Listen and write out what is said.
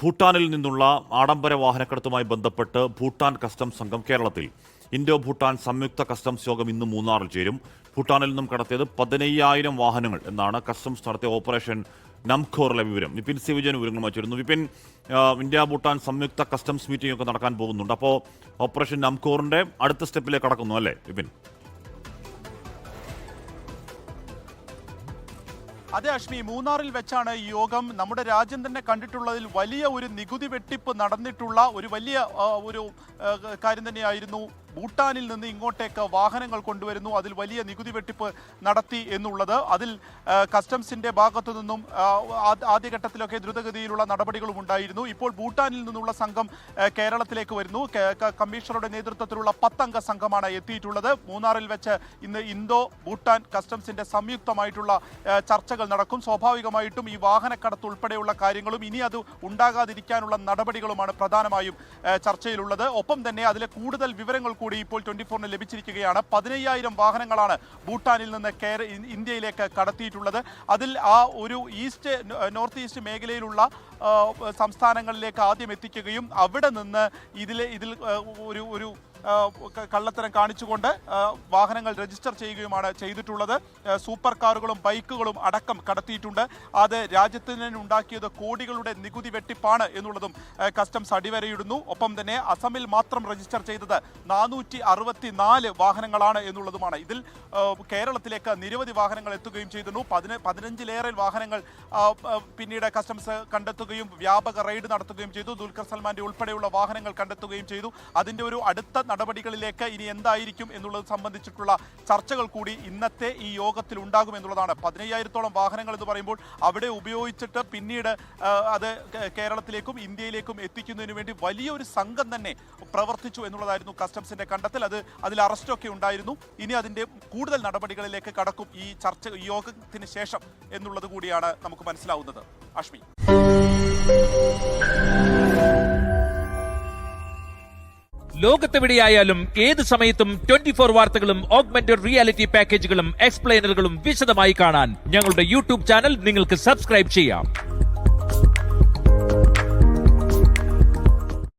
ഭൂട്ടാനിൽ നിന്നുള്ള ആഡംബര വാഹനക്കടത്തുമായി ബന്ധപ്പെട്ട് ഭൂട്ടാൻ കസ്റ്റംസ് സംഘം കേരളത്തിൽ. ഇൻഡോ ഭൂട്ടാൻ സംയുക്ത കസ്റ്റംസ് യോഗം ഇന്ന് മൂന്നാറിൽ ചേരും. ഭൂട്ടാനിൽ നിന്നും കടത്തിയത് 15,000 വാഹനങ്ങൾ എന്നാണ് കസ്റ്റംസ് നടത്തിയ ഓപ്പറേഷൻ നംഖോറിലെ വിവരം. വിപിൻ സി വിജയൻ വിവരങ്ങളുമായി ചേരുന്നു. വിപിൻ, ഇന്ത്യ ഭൂട്ടാൻ സംയുക്ത കസ്റ്റംസ് മീറ്റിംഗ് ഒക്കെ നടക്കാൻ പോകുന്നുണ്ട്. അപ്പോൾ ഓപ്പറേഷൻ നംഖോറിന്റെ അടുത്ത സ്റ്റെപ്പിലേക്ക് കടക്കുന്നു അല്ലേ വിപിൻ? അതെ അശ്മി, മൂന്നാറിൽ വെച്ചാണ് ഈ യോഗം. നമ്മുടെ രാജ്യം തന്നെ കണ്ടിട്ടുള്ളതിൽ വലിയ ഒരു നികുതി വെട്ടിപ്പ് നടന്നിട്ടുള്ള ഒരു വലിയ കാര്യം തന്നെയായിരുന്നു. ഭൂട്ടാനിൽ നിന്ന് ഇങ്ങോട്ടേക്ക് വാഹനങ്ങൾ കൊണ്ടുവരുന്നു, അതിൽ വലിയ നികുതി വെട്ടിപ്പ് നടത്തി എന്നുള്ളത്. അതിൽ കസ്റ്റംസിന്റെ ഭാഗത്തു നിന്നും ആദ്യഘട്ടത്തിലൊക്കെ ദ്രുതഗതിയിലുള്ള നടപടികളും ഉണ്ടായിരുന്നു. ഇപ്പോൾ ഭൂട്ടാനിൽ നിന്നുള്ള സംഘം കേരളത്തിലേക്ക് വരുന്നു. കമ്മീഷണറുടെ നേതൃത്വത്തിലുള്ള 10 അംഗ സംഘമാണ് എത്തിയിട്ടുള്ളത്. മൂന്നാറിൽ വെച്ച് ഇന്ന് ഇന്തോ ഭൂട്ടാൻ കസ്റ്റംസിന്റെ സംയുക്തമായിട്ടുള്ള ചർച്ചകൾ നടക്കും. സ്വാഭാവികമായിട്ടും ഈ വാഹനക്കടത്ത് ഉൾപ്പെടെയുള്ള കാര്യങ്ങളും ഇനി അത് ഉണ്ടാകാതിരിക്കാനുള്ള നടപടികളുമാണ് പ്രധാനമായും ചർച്ചയിലുള്ളത്. ഒപ്പം തന്നെ അതിലെ കൂടുതൽ വിവരങ്ങൾ കൂടി ഇപ്പോൾ 24-ന് ലഭിച്ചിരിക്കുകയാണ്. 15,000 വാഹനങ്ങളാണ് ഭൂട്ടാനിൽ നിന്ന് ഇന്ത്യയിലേക്ക് കടത്തിയിട്ടുള്ളത്. അതിൽ ആ ഒരു നോർത്ത് ഈസ്റ്റ് മേഖലയിലുള്ള സംസ്ഥാനങ്ങളിലേക്ക് ആദ്യം എത്തിക്കുകയും അവിടെ നിന്ന് ഇതിൽ ഒരു കള്ളത്തരം കാണിച്ചുകൊണ്ട് വാഹനങ്ങൾ രജിസ്റ്റർ ചെയ്യുകയുമാണ് ചെയ്തിട്ടുള്ളത്. സൂപ്പർ കാറുകളും ബൈക്കുകളും അടക്കം കടത്തിയിട്ടുണ്ട്. അത് രാജ്യത്തിന് ഉണ്ടാക്കിയത് കോടികളുടെ നികുതി വെട്ടിപ്പാണ് എന്നുള്ളതും കസ്റ്റംസ് അടിവരയിടുന്നു. ഒപ്പം തന്നെ അസമിൽ മാത്രം രജിസ്റ്റർ ചെയ്തത് 464 വാഹനങ്ങളാണ് എന്നുള്ളതുമാണ്. ഇതിൽ കേരളത്തിലേക്ക് നിരവധി വാഹനങ്ങൾ എത്തുകയും ചെയ്തിരുന്നു. 15-ലേറെ വാഹനങ്ങൾ പിന്നീട് കസ്റ്റംസ് കണ്ടെത്തുകയും വ്യാപക റെയ്ഡ് നടത്തുകയും ചെയ്തു. ദുൽഖർ സൽമാന്റെ ഉൾപ്പെടെയുള്ള വാഹനങ്ങൾ കണ്ടെത്തുകയും ചെയ്തു. അതിന്റെ ഒരു അടുത്ത നടപടികളിലേക്ക് ഇനി എന്തായിരിക്കും എന്നുള്ളത് സംബന്ധിച്ചിട്ടുള്ള ചർച്ചകൾ കൂടി ഇന്നത്തെ ഈ യോഗത്തിൽ ഉണ്ടാകും എന്നുള്ളതാണ്. 15,000-ഓളം വാഹനങ്ങൾ എന്ന് പറയുമ്പോൾ അവിടെ ഉപയോഗിച്ചിട്ട് പിന്നീട് അത് കേരളത്തിലേക്കും ഇന്ത്യയിലേക്കും എത്തിക്കുന്നതിന് വേണ്ടി വലിയൊരു സംഘം തന്നെ പ്രവർത്തിച്ചു എന്നുള്ളതായിരുന്നു കസ്റ്റംസിന്റെ കണ്ടെത്തൽ. അതിൽ അറസ്റ്റൊക്കെ ഉണ്ടായിരുന്നു. ഇനി അതിന്റെ കൂടുതൽ നടപടികളിലേക്ക് കടക്കും ഈ യോഗത്തിന് ശേഷം എന്നുള്ളത് കൂടിയാണ് നമുക്ക് മനസ്സിലാവുന്നത്. അശ്മി, ലോകത്തെവിടെയായാലും ഏത് സമയത്തും 24 വാർത്തകളും ഓഗ്മെന്റഡ് റിയാലിറ്റി പാക്കേജുകളും എക്സ്പ്ലെയിനറുകളും വിശദമായി കാണാൻ ഞങ്ങളുടെ യൂട്യൂബ് ചാനൽ നിങ്ങൾക്ക് സബ്സ്ക്രൈബ് ചെയ്യാം.